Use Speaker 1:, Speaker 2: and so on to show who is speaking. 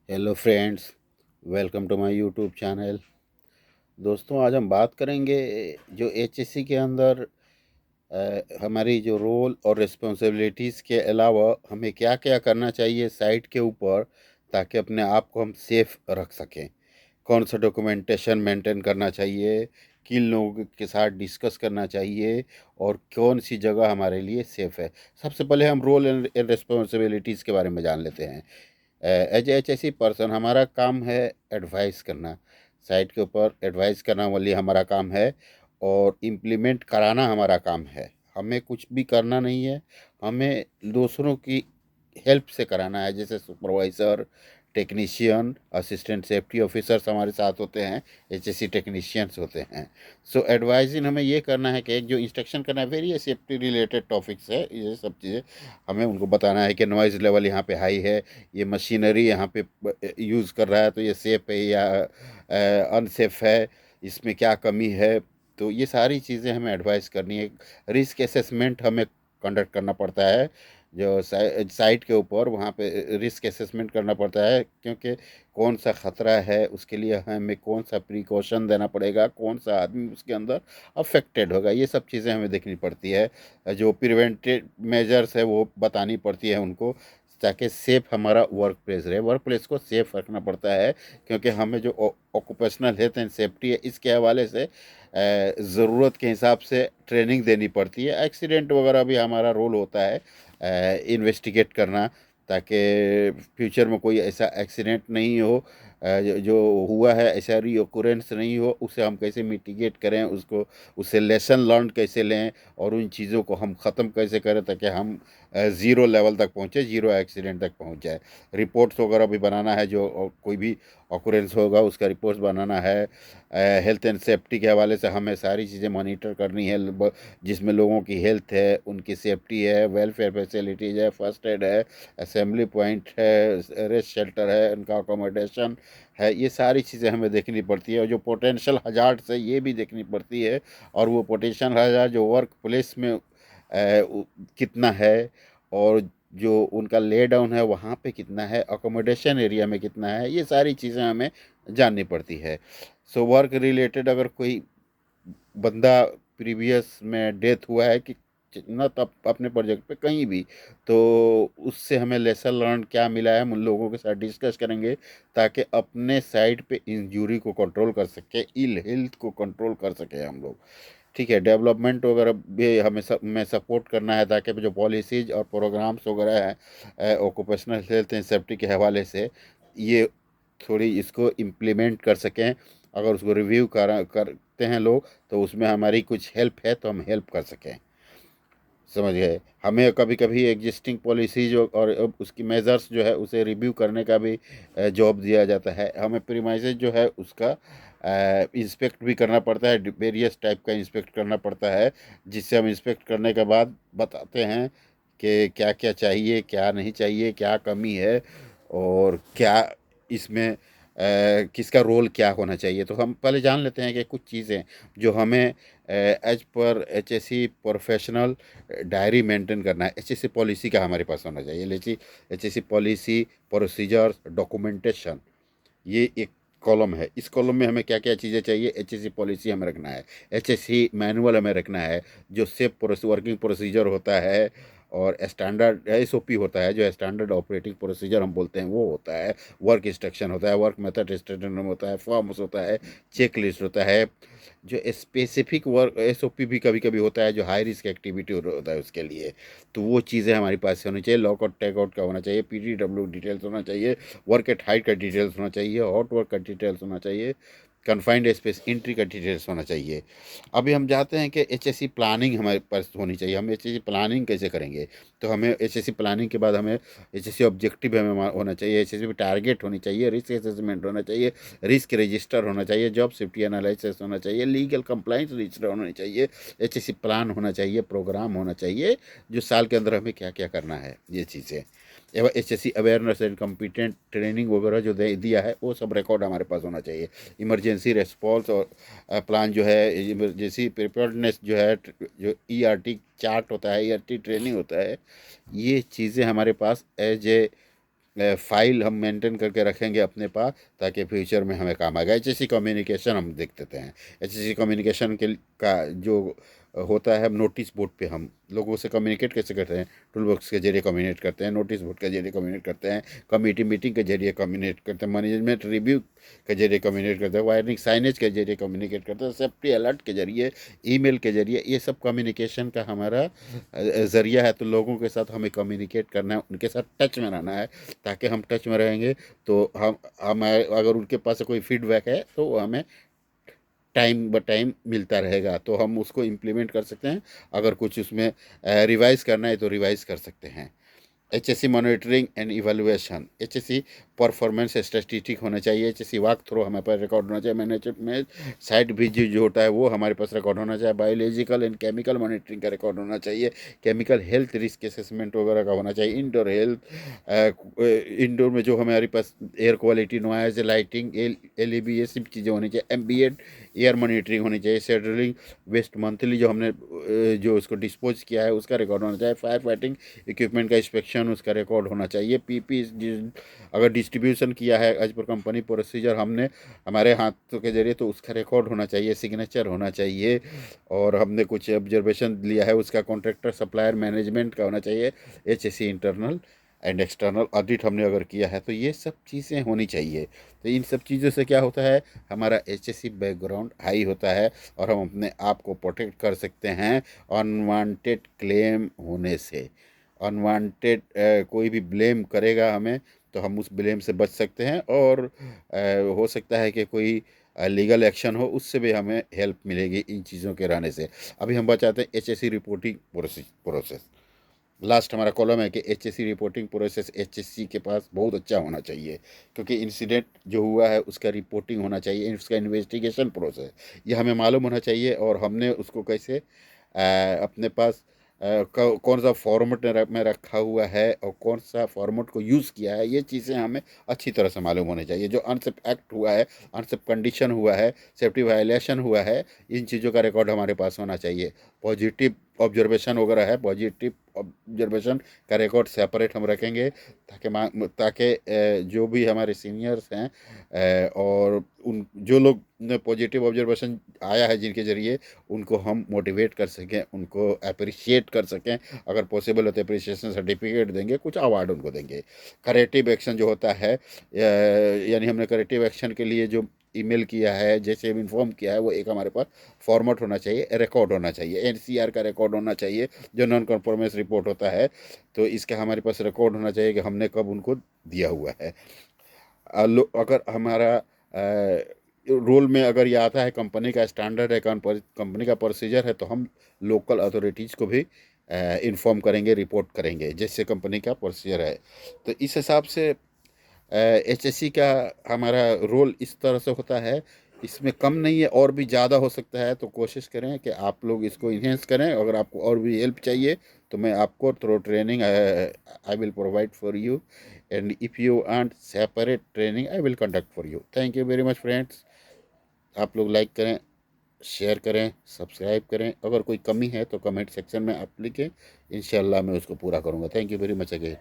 Speaker 1: Hello friends, welcome to my YouTube channel. दोस्तों, आज हम बात करेंगे जो एचएससी के अंदर हमारी जो रोल और रिस्पॉन्सिबिलिटीज़ के अलावा हमें क्या क्या करना चाहिए साइट के ऊपर, ताकि अपने आप को हम सेफ रख सकें। कौन सा डॉक्यूमेंटेशन मेंटेन करना चाहिए, किन लोगों के साथ डिस्कस करना चाहिए, और कौन सी जगह हमारे लिए सेफ़ है। सबसे पहले हम रोल एंड रिस्पॉन्सिबिलिटीज़ के बारे में जान लेते हैं। एज एच ऐसी पर्सन हमारा काम है एडवाइस करना, साइट के ऊपर एडवाइस करना वाली हमारा काम है, और इम्प्लीमेंट कराना हमारा काम है। हमें कुछ भी करना नहीं है, हमें दूसरों की हेल्प से कराना है। जैसे supervisor, technician, assistant safety officers हमारे साथ होते हैं, एचएससी टेक्नीशियंस होते हैं। सो एडवाइजिंग हमें ये करना है कि एक जो इंस्ट्रक्शन करना है, वेरी सेफ्टी रिलेटेड टॉपिक्स है ये सब चीज़ें। हमें उनको बताना है कि नॉइज़ लेवल यहाँ पे हाई है, ये मशीनरी यहाँ पे यूज़ कर रहा है तो ये सेफ़ है या अनसेफ है, इसमें क्या कमी है। तो ये सारी चीज़ें हमें एडवाइस करनी है। रिस्क असेसमेंट हमें कंडक्ट करना पड़ता है, जो साइट के ऊपर वहाँ पे रिस्क असेसमेंट करना पड़ता है, क्योंकि कौन सा ख़तरा है उसके लिए हमें कौन सा प्रिकॉशन देना पड़ेगा, कौन सा आदमी उसके अंदर अफेक्टेड होगा, ये सब चीज़ें हमें देखनी पड़ती है। जो प्रिवेंटिव मेजर्स है वो बतानी पड़ती है उनको, ताकि सेफ हमारा वर्क प्लेस रहे। वर्क प्लेस को सेफ रखना पड़ता है, क्योंकि हमें जो ऑक्यूपेशनल हेल्थ एंड सेफ्टी है इसके हवाले से ज़रूरत के हिसाब से ट्रेनिंग देनी पड़ती है। एक्सीडेंट वगैरह भी हमारा रोल होता है इन्वेस्टिगेट करना, ताकि फ्यूचर में कोई ऐसा एक्सीडेंट नहीं हो, जो हुआ है ऐसा रीओकुरेंस नहीं हो, उसे हम कैसे मिटिगेट करें, उसको उससे लेसन लर्न कैसे लें, और उन चीज़ों को हम ख़त्म कैसे करें ताकि हम ज़ीरो लेवल तक पहुँचे, ज़ीरो एक्सीडेंट तक पहुँच जाए। रिपोर्ट्स वगैरह भी बनाना है, जो कोई भी ऑकुरेंस होगा उसका रिपोर्ट्स बनाना है। हेल्थ एंड सेफ्टी के हवाले से हमें सारी चीज़ें मॉनिटर करनी है, जिसमें लोगों की हेल्थ है, उनकी सेफ्टी है, वेलफेयर फैसिलिटीज़ है, फर्स्ट एड है, असेंबली पॉइंट है, रेस्ट शेल्टर है, उनका अकोमोडेशन है। ये सारी चीज़ें हमें देखनी पड़ती है, और जो पोटेंशियल हजार्ड्स है ये भी देखनी पड़ती है। और वो पोटेंशियल हजार्ड जो वर्क प्लेस में कितना है, और जो उनका ले डाउन है वहाँ पे कितना है, अकोमोडेशन एरिया में कितना है, ये सारी चीज़ें हमें जाननी पड़ती है। सो वर्क रिलेटेड अगर कोई बंदा प्रीवियस में डेथ हुआ है कि ना, तब अपने प्रोजेक्ट पे कहीं भी, तो उससे हमें लेसन लर्न क्या मिला है हम उन लोगों के साथ डिस्कस करेंगे, ताकि अपने साइड पे इंजरी को कंट्रोल कर सके, इल हेल्थ को कंट्रोल कर सके हम लोग। ठीक है, डेवलपमेंट वगैरह भी हमें सब में सपोर्ट करना है, ताकि जो पॉलिसीज और प्रोग्राम्स वगैरह हैं ऑक्यूपेशनल हेल्थ एंड सेफ्टी के हवाले से, ये थोड़ी इसको इम्प्लीमेंट कर सकें। अगर उसको रिव्यू करते हैं लोग, तो उसमें हमारी कुछ हेल्प है तो हम हेल्प कर सकें। समझ गए। हमें कभी कभी एग्जिस्टिंग पॉलिसीज और अब उसकी मेजर्स जो है उसे रिव्यू करने का भी जॉब दिया जाता है। हमें प्रीमाइसेस जो है उसका इंस्पेक्ट भी करना पड़ता है, वेरियस टाइप का इंस्पेक्ट करना पड़ता है, जिससे हम इंस्पेक्ट करने के बाद बताते हैं कि क्या क्या चाहिए, क्या नहीं चाहिए, क्या कमी है, और क्या इसमें किसका रोल क्या होना चाहिए। तो हम पहले जान लेते हैं कि कुछ चीज़ें जो हमें as per HSC professional diary maintain करना है। एचएससी पॉलिसी का हमारे पास होना चाहिए। लेकिन एचएससी पॉलिसी, प्रोसीजर्स, डॉक्यूमेंटेशन, ये एक कॉलम है। इस कॉलम में हमें क्या क्या चीज़ें चाहिए, एचएससी पॉलिसी हमें रखना है, एचएससी मैनुअल हमें रखना है, जो सेफ वर्किंग प्रोसीजर होता है, और स्टैंडर्ड एसओपी होता है, जो स्टैंडर्ड ऑपरेटिंग प्रोसीजर हम बोलते हैं वो होता है, वर्क इंस्ट्रक्शन होता है, वर्क मेथड स्टेटमेंट होता है, फॉर्म्स होता है, चेक लिस्ट होता है, जो स्पेसिफिक वर्क एसओपी भी कभी कभी होता है, जो हाई रिस्क एक्टिविटी होता है उसके लिए। तो वो चीज़ें हमारे पास होनी चाहिए। लॉक आउट टेक आउट का होना चाहिए, पीटीडब्ल्यू डिटेल्स होना चाहिए, वर्क एट हाइट का डिटेल्स होना चाहिए, हॉट वर्क का डिटेल्स होना चाहिए, कन्फाइंड स्पेस एंट्री का डिटेल्स होना चाहिए। अभी हम चाहते हैं कि एचएससी प्लानिंग हमारे पास होनी चाहिए। हम एचएससी प्लानिंग कैसे करेंगे, तो हमें एचएससी प्लानिंग के बाद हमें एचएससी ऑब्जेक्टिव हमें होना चाहिए, एचएससी टारगेट होनी चाहिए, रिस्क असेसमेंट होना चाहिए, रिस्क रजिस्टर होना चाहिए, जॉब सेफ्टी एनालिसिस होना चाहिए, लीगल कंप्लाइंस रजिस्टर होना चाहिए, एचएससी प्लान होना चाहिए, प्रोग्राम होना चाहिए, जो साल के अंदर हमें क्या क्या करना है ये चीज़ें, एवं HSC awareness and competent training वगैरह जो दिया है वो सब रिकॉर्ड हमारे पास होना चाहिए। इमरजेंसी रेस्पॉन्स और प्लान जो है, इमरजेंसी प्रिपेयर्डनेस जो है, जो ईआरटी चार्ट होता है, ईआरटी ट्रेनिंग होता है, ये चीज़ें हमारे पास एज ए फाइल हम मेंटेन करके रखेंगे अपने पास, ताकि फ्यूचर में हमें काम आएगा। एचएससी कम्युनिकेशन हम देख देते हैं। एचएससी कम्युनिकेशन के का जो होता है, नोटिस बोर्ड पे हम लोगों से कम्युनिकेट कैसे करते हैं, टूल बॉक्स के जरिए कम्युनिकेट करते हैं, नोटिस बोर्ड के जरिए कम्युनिकेट करते हैं, कमेटी मीटिंग के जरिए कम्युनिकेट करते हैं, मैनेजमेंट रिव्यू के जरिए कम्युनिकेट करते हैं, वायरिंग साइनेज के जरिए कम्युनिकेट करते हैं, सेफ्टी अलर्ट के जरिए, ईमेल के जरिए। ये सब कम्युनिकेशन का हमारा ज़रिया है। तो लोगों के साथ हमें कम्युनिकेट करना है, उनके साथ टच में रहना है। ताकि हम टच में रहेंगे तो हम अगर उनके पास कोई फीडबैक है तो वो हमें टाइम ब टाइम मिलता रहेगा, तो हम उसको इम्प्लीमेंट कर सकते हैं। अगर कुछ उसमें रिवाइज़ करना है तो रिवाइज़ कर सकते हैं। HSC monitoring and evaluation, HSC performance statistic होना चाहिए, एचएससी वॉक थ्रू हमारे पास रिकॉर्ड होना चाहिए, मैनेजमेंट साइट विजिट जो होता है वो हमारे पास रिकॉर्ड होना चाहिए, बायोलॉजिकल एंड केमिकल मॉनिटरिंग का रिकॉर्ड होना चाहिए, केमिकल हेल्थ रिस्क असेसमेंट वगैरह का होना चाहिए, इंडोर हेल्थ, इंडोर में जो हमारे पास air quality, noise, lighting, LEB, ये सब चीज़ें होनी चाहिए, एम्बिएंट एयर मॉनिटरिंग होनी चाहिए, शेड्यूलिंग वेस्ट मंथली जो हमने जो उसको डिस्पोज किया है उसका रिकॉर्ड होना चाहिए, फायर फाइटिंग इक्विपमेंट का इंस्पेक्शन उसका रिकॉर्ड होना चाहिए, पीपी अगर डिस्ट्रीब्यूशन किया है एज पर कंपनी प्रोसीजर हमने हमारे हाथों के जरिए तो उसका रिकॉर्ड होना चाहिए, सिग्नेचर होना चाहिए। और हमने कुछ ऑब्जर्वेशन लिया है उसका कॉन्ट्रैक्टर सप्लायर मैनेजमेंट का होना चाहिए, HSC internal and external audit हमने अगर किया है तो ये सब चीज़ें होनी चाहिए। तो इन सब चीज़ों से क्या होता है, हमारा एचएससी बैकग्राउंड हाई होता है और हम अपने आप को प्रोटेक्ट कर सकते हैं अनवांटेड क्लेम होने से। अनवांटेड कोई भी ब्लेम करेगा हमें तो हम उस ब्लेम से बच सकते हैं, और हो सकता है कि कोई लीगल एक्शन हो, उससे भी हमें हेल्प मिलेगी इन चीज़ों के रहने से। अभी हम बचाते हैं एचएससी रिपोर्टिंग प्रोसेस। लास्ट हमारा कॉलम है कि एचएससी रिपोर्टिंग प्रोसेस एचएससी के पास बहुत अच्छा होना चाहिए, क्योंकि इंसिडेंट जो हुआ है उसका रिपोर्टिंग होना चाहिए, उसका इन्वेस्टिगेशन प्रोसेस ये हमें मालूम होना चाहिए, और हमने उसको कैसे अपने पास कौन सा फॉर्मेट में रखा हुआ है और कौन सा फॉर्मेट को यूज़ किया है, ये चीज़ें हमें अच्छी तरह से मालूम होनी चाहिए। जो अनसेफ एक्ट हुआ है, अनसेफ कंडीशन हुआ है, सेफ्टी वायलेशन हुआ है, इन चीज़ों का रिकॉर्ड हमारे पास होना चाहिए। पॉजिटिव ऑब्जर्वेशन वगैरह है, पॉजिटिव ऑब्जर्वेशन का रिकॉर्ड सेपरेट हम रखेंगे, ताकि जो भी हमारे सीनियर्स हैं और उन जो लोग ने पॉजिटिव ऑब्जर्वेशन आया है जिनके ज़रिए, उनको हम मोटिवेट कर सकें, उनको अप्रिशिएट कर सकें। अगर पॉसिबल हो तो अप्रिसिएशन सर्टिफिकेट देंगे, कुछ अवार्ड उनको देंगे। करेक्टिव एक्शन जो होता है, यानी हमने करेक्टिव एक्शन के लिए जो ईमेल किया है, जैसे इन्फॉर्म किया है, वो एक हमारे पास फॉर्मेट होना चाहिए, रिकॉर्ड होना चाहिए, एनसीआर का रिकॉर्ड होना चाहिए, जो नॉन कन्फॉर्मेंस रिपोर्ट होता है। तो इसका हमारे पास रिकॉर्ड होना चाहिए कि हमने कब उनको दिया हुआ है। अगर हमारा रोल में अगर ये आता है, कंपनी का स्टैंडर्ड है, कंपनी का प्रोसीजर है, तो हम लोकल अथॉरिटीज़ को भी इन्फॉर्म करेंगे, रिपोर्ट करेंगे, जैसे कंपनी का प्रोसीजर है। तो इस हिसाब से एचएससी का हमारा रोल इस तरह से होता है। इसमें कम नहीं है, और भी ज़्यादा हो सकता है, तो कोशिश करें कि आप लोग इसको इन्हेंस करें। अगर आपको और भी हेल्प चाहिए तो मैं आपको through training I will provide for you, and if you want separate training I will conduct for you. Thank you very much friends. आप लोग लाइक करें, शेयर करें, सब्सक्राइब करें। अगर कोई कमी है तो कमेंट सेक्शन में आप लिखें, इंशाल्लाह मैं उसको पूरा करूँगा। Thank you very much again.